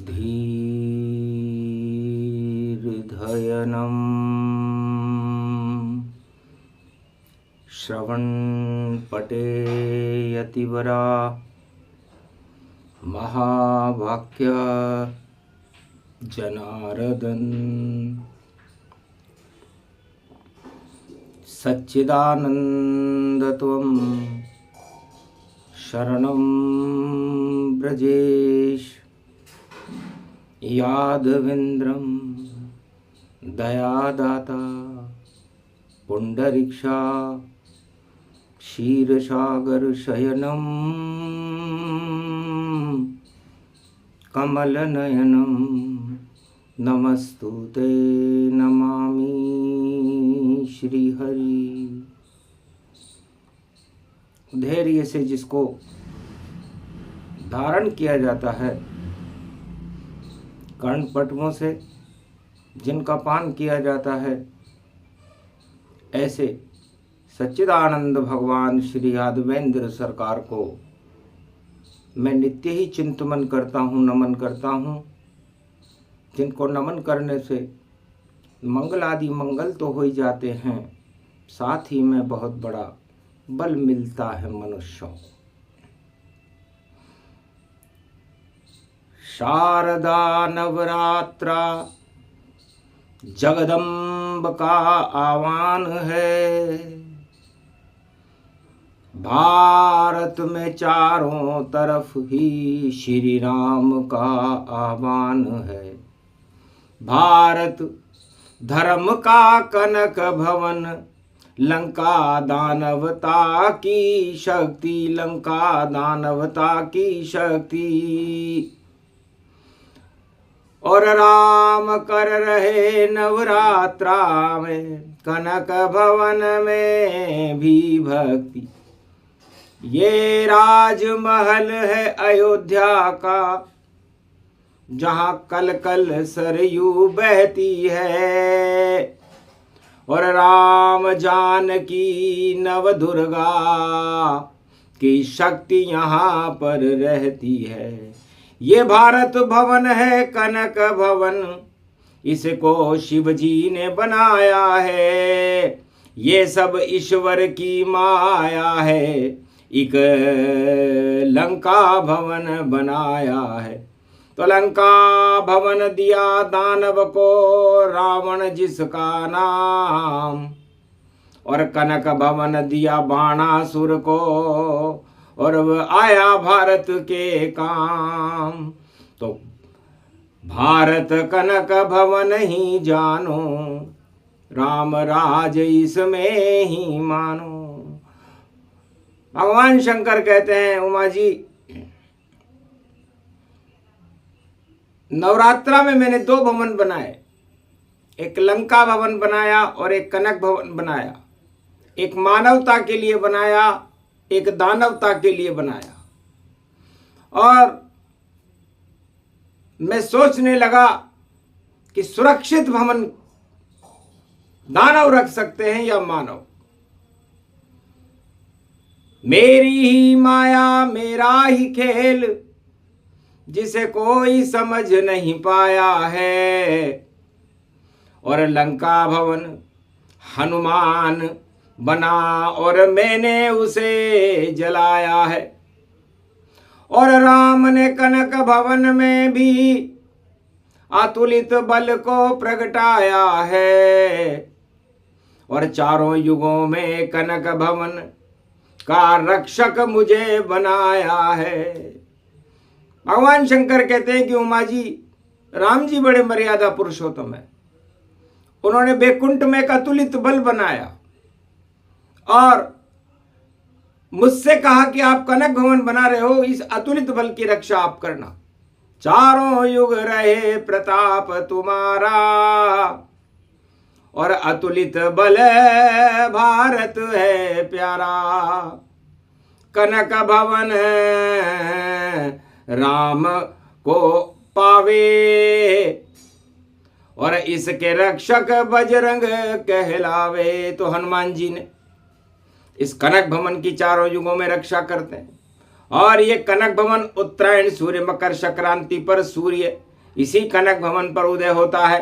धीर्धयनं श्रवणपटेयतिवरा महावाक्य जनार्दन सच्चिदानन्दत्वं शरणं ब्रजेश यादवेन्द्रं दयादाता पुंडरीक्षा क्षीरसागर शयनं कमलनयनं नमस्तुते नमामि श्रीहरि। धैर्य से जिसको धारण किया जाता है, कर्णपटुओं से जिनका पान किया जाता है, ऐसे सच्चिदानंद भगवान श्री यादवेंद्र सरकार को मैं नित्य ही चिंतन करता हूँ, नमन करता हूँ। जिनको नमन करने से मंगल आदि मंगल तो हो ही जाते हैं, साथ ही में बहुत बड़ा बल मिलता है मनुष्यों को। शारदा नवरात्रा जगदम्ब का आह्वान है। भारत में चारों तरफ ही श्री राम का आह्वान है। भारत धर्म का कनक भवन, लंका दानवता की शक्ति, लंका दानवता की शक्ति। और राम कर रहे नवरात्रा में कनक भवन में भी भक्ति। ये राजमहल है अयोध्या का, जहाँ कल कल सरयू बहती है। और राम जानकी नव दुर्गा की शक्ति यहाँ पर रहती है। ये भारत भवन है कनक भवन, इसको शिव जी ने बनाया है। ये सब ईश्वर की माया है, एक लंका भवन बनाया है। तो लंका भवन दिया दानव को रावण जिसका नाम, और कनक भवन दिया बाणासुर को, और वह आया भारत के काम। तो भारत कनक भवन ही जानो, राम राज इसमें ही मानो। भगवान शंकर कहते हैं, उमा जी नवरात्रा में मैंने दो भवन बनाए, एक लंका भवन बनाया और एक कनक भवन बनाया। एक मानवता के लिए बनाया, एक दानवता के लिए बनाया। और मैं सोचने लगा कि सुरक्षित भवन दानव रख सकते हैं या मानव। मेरी ही माया मेरा ही खेल, जिसे कोई समझ नहीं पाया है। और लंका भवन हनुमान बना और मैंने उसे जलाया है। और राम ने कनक भवन में भी अतुलित बल को प्रगटाया है। और चारों युगों में कनक भवन का रक्षक मुझे बनाया है। भगवान शंकर कहते हैं कि उमा जी, राम जी बड़े मर्यादा पुरुषोत्तम है। उन्होंने बैकुंठ में एक अतुलित बल बनाया और मुझसे कहा कि आप कनक भवन बना रहे हो, इस अतुलित बल की रक्षा आप करना। चारों युग रहे प्रताप तुम्हारा, और अतुलित बल भारत है प्यारा। कनक भवन है राम को पावे, और इसके रक्षक बजरंग कहलावे। तो हनुमान जी ने इस कनक भवन की चारों युगों में रक्षा करते हैं। और ये कनक भवन उत्तरायण सूर्य मकर संक्रांति पर सूर्य इसी कनक भवन पर उदय होता है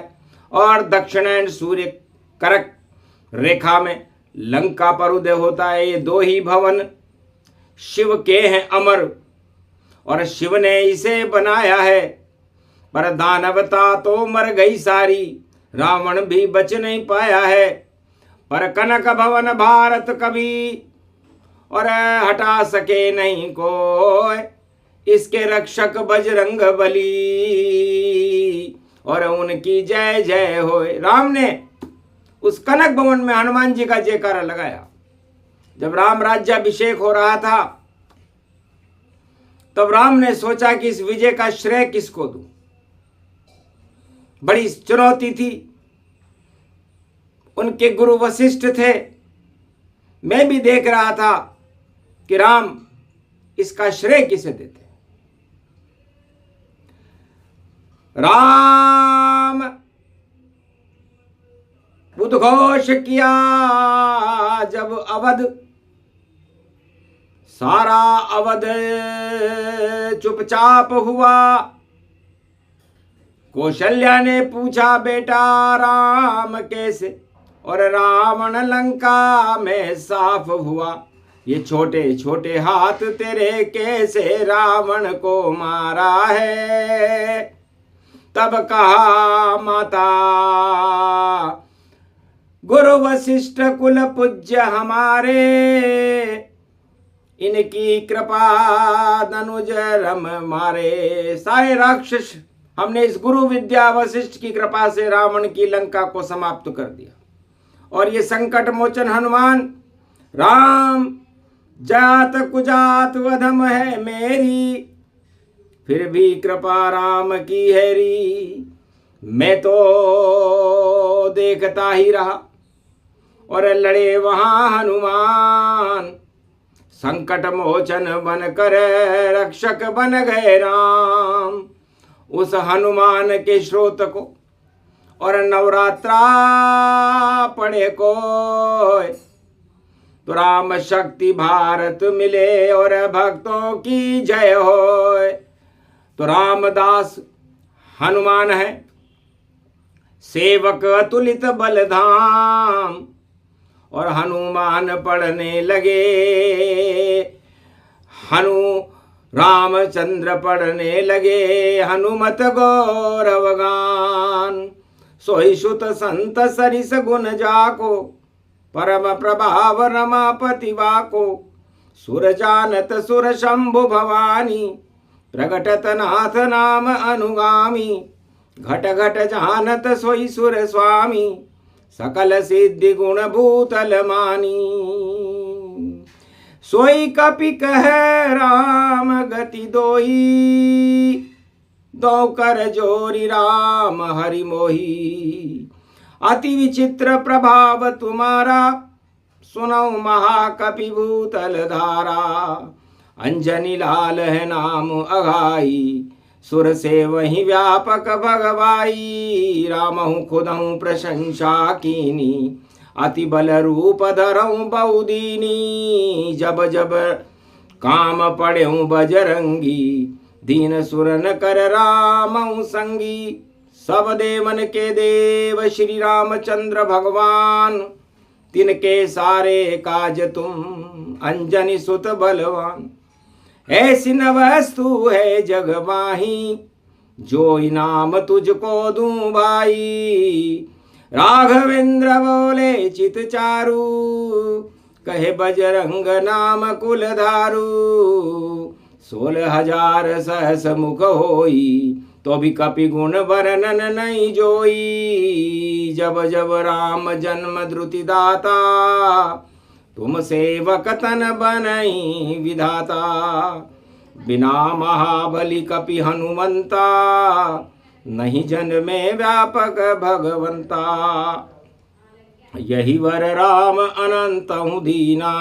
और दक्षिणायन सूर्य करक रेखा में लंका पर उदय होता है। ये दो ही भवन शिव के हैं अमर और शिव ने इसे बनाया है। पर दानवता तो मर गई सारी, रावण भी बच नहीं पाया है। पर कनक भवन भारत कभी और हटा सके नहीं कोई, इसके रक्षक बजरंग बली और उनकी जय जय होए। राम ने उस कनक भवन में हनुमान जी का जयकारा लगाया। जब राम राज्याभिषेक हो रहा था तब राम ने सोचा कि इस विजय का श्रेय किसको दूं। बड़ी चुनौती थी। उनके गुरु वशिष्ठ थे। मैं भी देख रहा था कि राम इसका श्रेय किसे देते। राम उद्घोष किया जब अवध, सारा अवध चुपचाप हुआ। कौशल्या ने पूछा बेटा राम कैसे, और रावण लंका में साफ हुआ। ये छोटे छोटे हाथ तेरे कैसे रावण को मारा है। तब कहा माता गुरु वशिष्ठ कुल पूज्य हमारे, इनकी कृपा धनुज रम मारे। सारे राक्षस हमने इस गुरु विद्या वशिष्ठ की कृपा से रावण की लंका को समाप्त कर दिया। और ये संकट मोचन हनुमान राम जात कुजात वधम है मेरी, फिर भी कृपा राम की हैरी। मैं तो देखता ही रहा और लड़े वहां हनुमान, संकट मोचन बनकर रक्षक बन गए राम। उस हनुमान के श्रोत को और नवरात्रा पड़े को, तो राम शक्ति भारत मिले और भक्तों की जय होए। तो रामदास हनुमान है, सेवक अतुलित बलधाम, और हनुमान पढ़ने लगे। रामचंद्र पढ़ने लगे हनुमत गौरव गान। सोई सुत संत सरिस गुण जाको, परम प्रभाव रमापति वाको। सुर जानत सुर शंभु भवानी, प्रगटत नाथ नाम अनुगामी। घट घट जानत सोई सुर स्वामी, सकल सिद्धि गुण भूतल मानी। सोई कपि कह राम गति दोई, दो कर जोरी राम हरि मोही। अति विचित्र प्रभाव तुम्हारा, सुनौ महाकपि भूतल धारा। अंजनी लाल है नाम अघाई, सुर से वही व्यापक भगवाई। रामहु खुदहु प्रशंसा कीनी, अति बल रूप धरऊं बहुदीनी। जब जब काम पढ़ेऊं बजरंगी, दीन सुरन कर रामहु संगी। सब देवन के देव श्री रामचंद्र भगवान, तिनके सारे काज तुम अंजनी सुत बलवान। ऐसी न वस्तु है जग माही, जो इनाम तुझको दूं भाई। राघवेंद्र बोले चित चारु, कहे बजरंग नाम कुलधारु। 16,000 सहस मुख होई, तो भी कपि गुण वर्णन नहीं जोई। जब जब राम जन्म द्रुति दाता, तुम सेवक तन बनई विधाता। बिना महाबली कपि हनुमंता, नहीं जन में व्यापक भगवंता। यही वर राम अनंत हूँ दीना,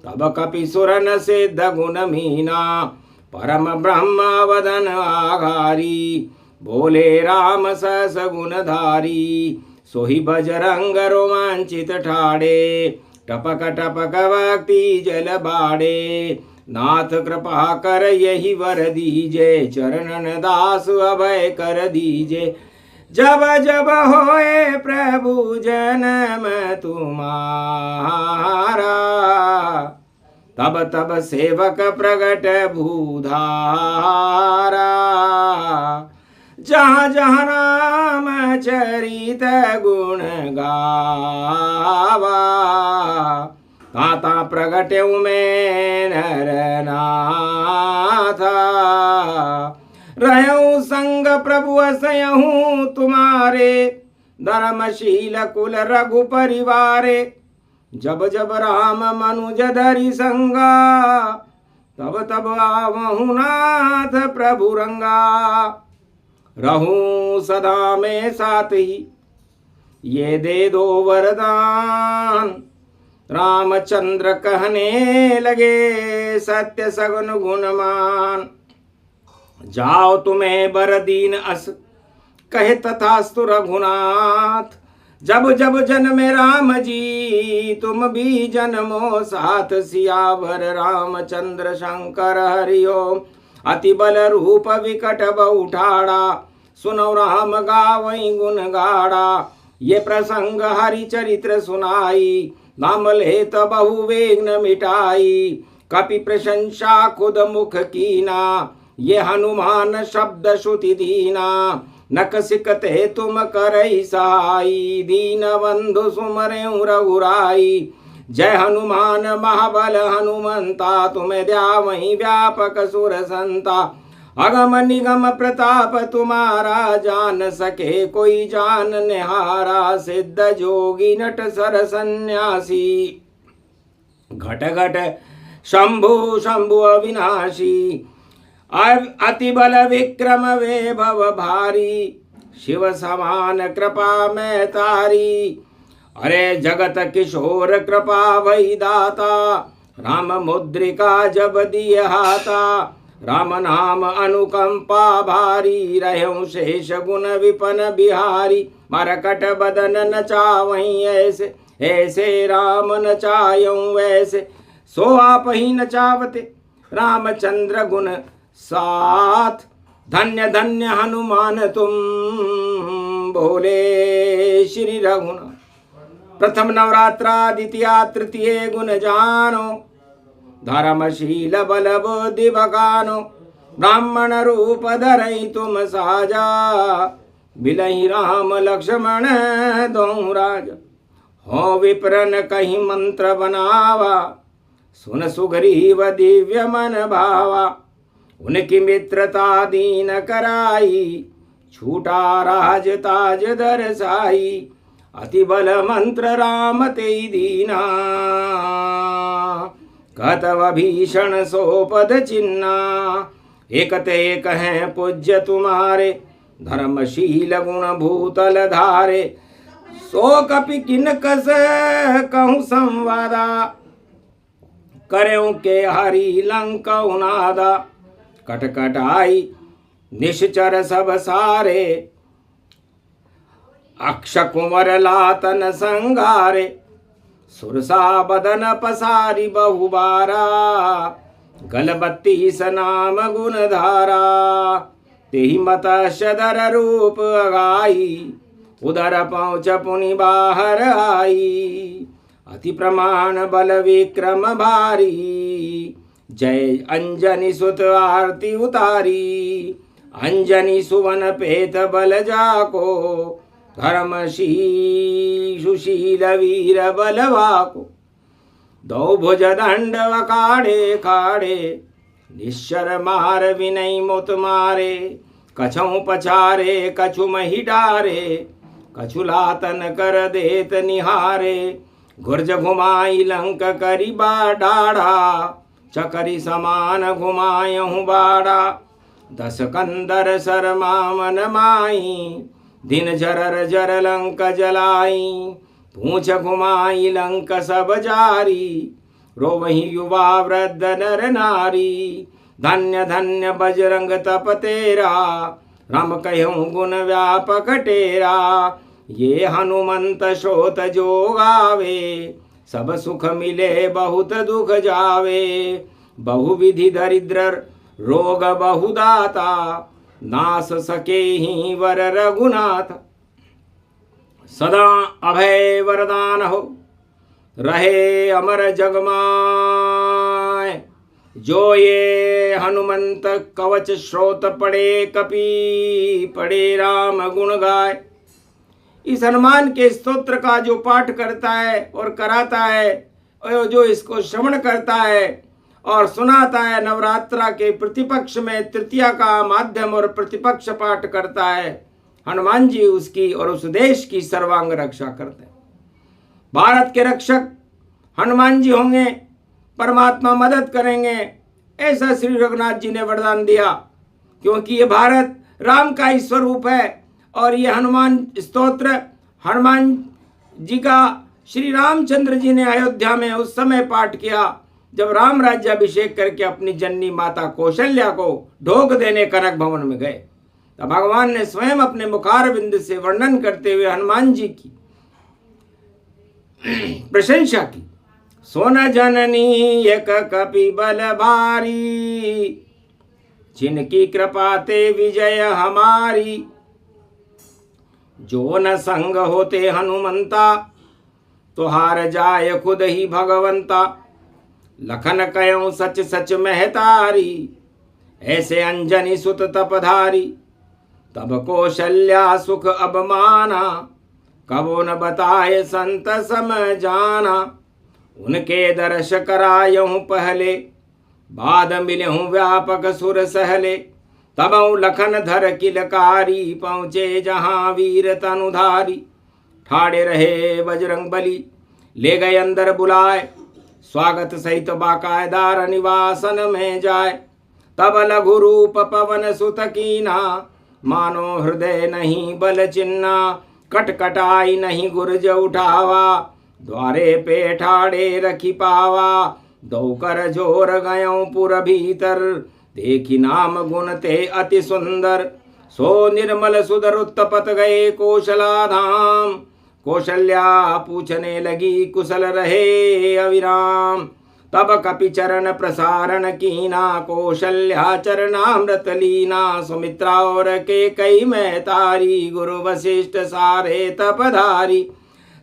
तब कपि सुरन सिद्ध गुण मीना। परम ब्रह्म वदन आघारी, बोले राम सहस गुणधारी। सोही बजरंग रोमांचित ठाड़े, टपक टपक भक्ति जल बाड़े। नाथ कृपा कर यही वर दीजे, चरणन दास अभय कर दीजे। जब जब होए प्रभु जन्म तुम्हारा, तब तब सेवक प्रगट भूधारा। जहाँ जहाँ राम चरित गुण गावा, ता ता प्रगट्यउ में नर नाथा। रहूं संग प्रभु असयहूं तुम्हारे, धर्मशील कुल रघु परिवारे। जब जब राम मनुज धरि संगा, तब तब आवहु नाथ प्रभु रंगा। रहूं सदा में साथ ही, ये दे दो वरदान। रामचंद्र कहने लगे सत्य सगुन गुणमान। जाओ तुम्हें बर दीन अस, कहे तथास्तु रघुनाथ। जब जब जन्मे राम जी, तुम भी जन्मो साथ। सियावर रामचंद्र शंकर हरि ओम। अति बल रूप विकट बहु ठाड़ा, सुनो राम गावई गुण गाड़ा। ये प्रसंग हरि चरित्र सुनाई, नाम लेत बहु वेग न मिटाई। कपि प्रशंसा खुद मुख कीना, ये हनुमान शब्द श्रुति दीना। नक सिकते तुम करई सहाई, दीन बंधु सुमरेउ रघुराई। जय हनुमान महाबल हनुमंता, तुम्हें ध्यावहीं व्यापक सुर संता। अगम निगम प्रताप तुम्हारा, जान सके कोई जान निहारा। सिद्ध जोगी नट सर सन्यासी, घट घट शंभु शंभु अविनाशी। अति बल विक्रम वैभव भारी, शिव समान कृपा में तारी। अरे जगत किशोर कृपा भई दाता, राम मुद्रिका जब दिए हाथा। राम नाम अनुकंपा भारी, रहूं शेष गुण विपन बिहारी। मरकट बदन नचावहीं ऐसे, ऐसे राम नचायऊं वैसे। सो आप ही नचावते रामचंद्र गुण साथ। धन्य धन्य हनुमान तुम, बोले श्री रघुनाथ। प्रथम नवरात्रा द्वितीया तृतीय गुण जानो, धर्मशील बल बुद्धि बखानो। ब्राह्मण रूप धरई तुम साजा, बिलहि राम लक्ष्मण दो राजा। हो विप्रन कहीं मंत्र बनावा, सुन सुग्रीव दिव्य मन भावा। उनकी मित्रता दीन कराई, छूटा राज ताज दरसाई। अति बल मंत्र राम ते दीना, कतव भीषण सोपद चिन्ना। एक ते एक हैं पूज्य तुम्हारे, धर्मशील गुण भूतल धारे। सो कपि किन कस कहूँ संवादा, करें के हरि लंका उनादा। कटकटाई निश्चर सब सारे, अक्ष कुंवर लातन संगारे। सुरसा बदन पसारी बहुबारा, गलबत्ती सनाम गुण धारा। तेहि मत शदर रूप अगाई, उदर पहुँच पुनि बाहर आई। अति प्रमाण बल विक्रम भारी, जय अंजनी सुत आरती उतारी। अंजनी सुवन पेत बल जाको, धर्मशील वीर बलवाको। दो भुज दंड वकाड़े खाड़े, निश्चर मार विनय मुत मारे। कछऊ पछारे कछु मही डारे, कछु लातन कर देत निहारे। गुर्ज घुमाई लंक करी डाढ़ा, चकरी समान घुमायहूँ बाड़ा। दस कंदर शर्मा मन माई, दिन जरर जर लंक जलाई। पूछ घुमाई लंक सब जारी, रोवही युवा वृद्ध नर नारी। धन्य धन्य बजरंग तप तेरा, राम कहूँ गुण व्यापक टेरा। ये हनुमंत श्रोत जो गावे, सब सुख मिले बहुत दुख जावे। बहुविधि दरिद्र रोग बहुदाता, नास सके ही वर रघुनाथ। सदा अभय वरदान हो, रहे अमर जगमाय। जो ये हनुमंत कवच श्रोत पढ़े, कपि पढ़े राम गुण गाय। इस हनुमान के स्तोत्र का जो पाठ करता है और कराता है, और जो इसको श्रवण करता है और सुनाता है, नवरात्रा के प्रतिपक्ष में तृतीया का माध्यम और प्रतिपक्ष पाठ करता है, हनुमान जी उसकी और उस देश की सर्वांग रक्षा करते हैं। भारत के रक्षक हनुमान जी होंगे, परमात्मा मदद करेंगे, ऐसा श्री रघुनाथ जी ने वरदान दिया। क्योंकि ये भारत राम का ही स्वरूप है और ये हनुमान स्तोत्र हनुमान जी का श्री रामचंद्र जी ने अयोध्या में उस समय पाठ किया जब राम राज्याभिषेक करके अपनी जननी माता कौशल्या को ढोक देने कनक भवन में गए। तब भगवान ने स्वयं अपने मुखारविंद से वर्णन करते हुए हनुमान जी की प्रशंसा की। सोन जननी एक कपि बल भारी, जिनकी कृपा ते विजय हमारी। जो न संग होते हनुमंता, तो हार जाय खुद ही भगवंता। लखन कयो सच सच महतारी, ऐसे अंजनी सुत तपधारी। तब कौशल्या सुख अब माना, कबो न बताए संत समझाना। उनके दर्श करायहूँ पहले, बाद मिलहूँ व्यापक सुर सहले। तब लखन धर किलकारी, पहुँचे जहाँ वीर तनुधारी। ठाड़े रहे बजरंग बली, ले गए अंदर बुलाए। स्वागत सहित बाकायदार निवासन में जाए। तब लघु रूप पवन सुत कीना, मानो हृदय नहीं बल चिन्ना। कटकटाई नहीं गुर्ज उठावा, द्वारे पे ठाड़े रखी पावा। दौकर जोर गयों पुर भीतर, देखी नाम गुण ते अति सुंदर। सो निर्मल सुदर उत्तपत गए कौशला धाम। कौशल्या पूछने लगी कुशल रहे अविराम। तब कपि चरण प्रसारण कीना, कौशल्या चरणामृत लीना। सुमित्रा और के कई में तारी, गुरु वशिष्ठ सारे तपधारी।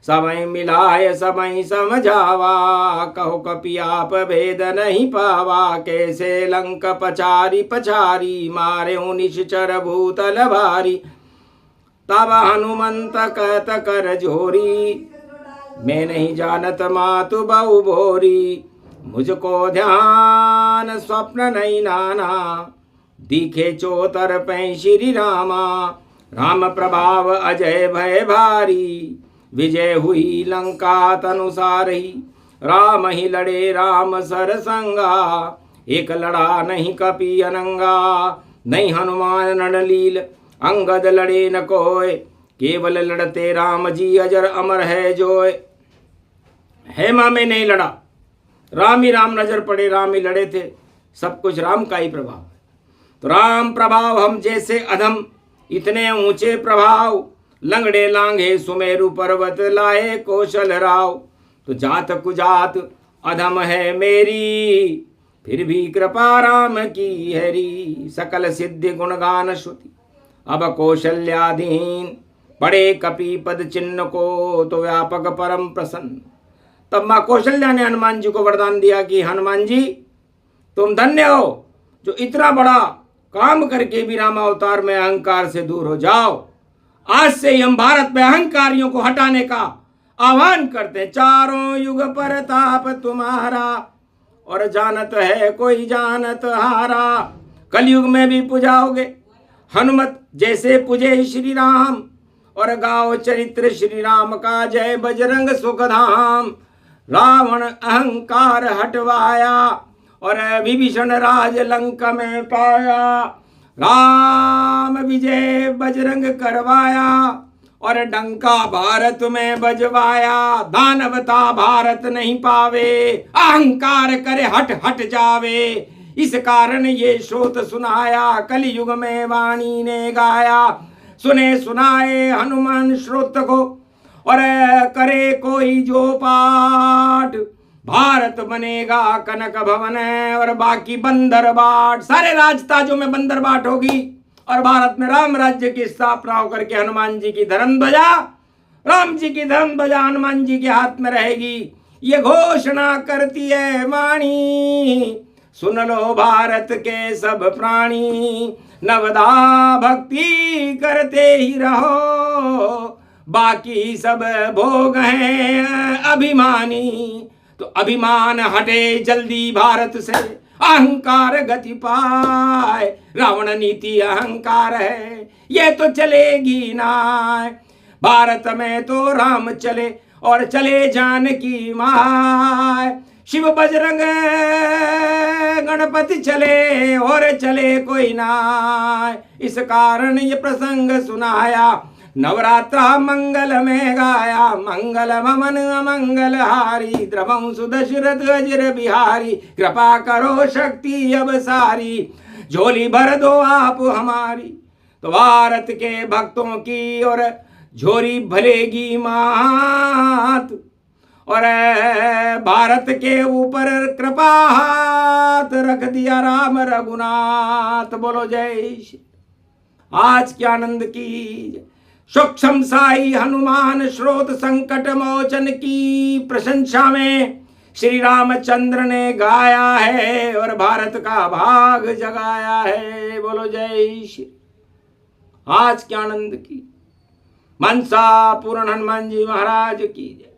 समय मिलाय समय समझावा, कहो कपि आप भेद नहीं पावा। कैसे लंक पचारी पछारी, मारे निश्चर भूतल भारी। तब हनुमंत कहत कर जोरी, मैं नहीं जानत मातु बहु भोरी। मुझको ध्यान स्वप्न नहीं नाना, दिखे चोतर पै श्री रामा। राम प्रभाव अजय भय भारी, विजय हुई लंका तनुसारी। राम ही लड़े राम सरसंगा, एक लड़ा नहीं कपि अनंगा। नहीं हनुमान रणलील अंगद लड़े न कोय, केवल लड़ते राम जी अजर अमर है जोय। हेमा में नहीं लड़ा, राम ही राम नजर पड़े, राम ही लड़े थे। सब कुछ राम का ही प्रभाव है। तो राम प्रभाव हम जैसे अधम, इतने ऊंचे प्रभाव। लंगड़े लांघे सुमेरु पर्वत, लाए कौशल राव। तो जात कुजात अधम है मेरी, फिर भी कृपा राम की हरी। सकल सिद्धि गुणगान श्रुति, अब कौशल्याधीन। पढ़े कपि पद चिन्ह को, तो व्यापक परम प्रसन्न। तब माँ कौशल्या ने हनुमान जी को वरदान दिया कि हनुमान जी तुम धन्य हो, जो इतना बड़ा काम करके भी रामावतार में अहंकार से दूर हो जाओ। आज से ही हम भारत में अहंकारियों को हटाने का आह्वान करते हैं। चारों युग पर ताप तुम्हारा, और जानत है कोई जानत हारा। कलयुग में भी पुजाओगे हनुमत जैसे पुजे श्री राम, और गाओ चरित्र श्री राम का, जय बजरंग सुखधाम। रावण अहंकार हटवाया, और विभीषण राज लंक में पाया। राम विजय बजरंग करवाया, और डंका भारत में बजवाया। दानवता भारत नहीं पावे, अहंकार करे हट हट जावे। इस कारण ये श्रोत सुनाया, कलयुग में वाणी ने गाया। सुने सुनाए हनुमान श्रोत को, और करे कोई जो पाठ। भारत बनेगा कनक भवन और बाकी बंदर बाट, सारे राजताजों में बंदर बाट होगी और भारत में राम राज्य की स्थापना होकर के हनुमान जी की धर्म ध्वजा, राम जी की धर्म ध्वजा हनुमान जी के हाथ में रहेगी। ये घोषणा करती है वाणी, सुन लो भारत के सब प्राणी, नवदा भक्ति करते ही रहो, बाकी सब भोग हैं अभिमानी। तो अभिमान हटे जल्दी भारत से, अहंकार गति पाए, रावण नीति अहंकार है ये तो चलेगी ना। भारत में तो राम चले और चले जानकी माय, शिव बजरंग गणपति चले और चले कोई ना। इस कारण ये प्रसंग सुनाया, नवरात्रा मंगल में गाया, मंगल ममन अमंगल हारी, द्रवं सुदशरथ अजर बिहारी, कृपा करो शक्ति अब सारी, झोली भर दो आप हमारी। तो भारत के भक्तों की और झोली भरेगी मात और भारत के ऊपर कृपा हाथ रख दिया राम रघुनाथ। बोलो जय श्री। आज के आनंद की सूक्ष्म साई हनुमान स्रोत संकट मोचन की प्रशंसा में श्री रामचंद्र ने गाया है और भारत का भाग जगाया है। बोलो जय श्री। आज के आनंद की मनसा पूर्ण हनुमान जी महाराज की जय।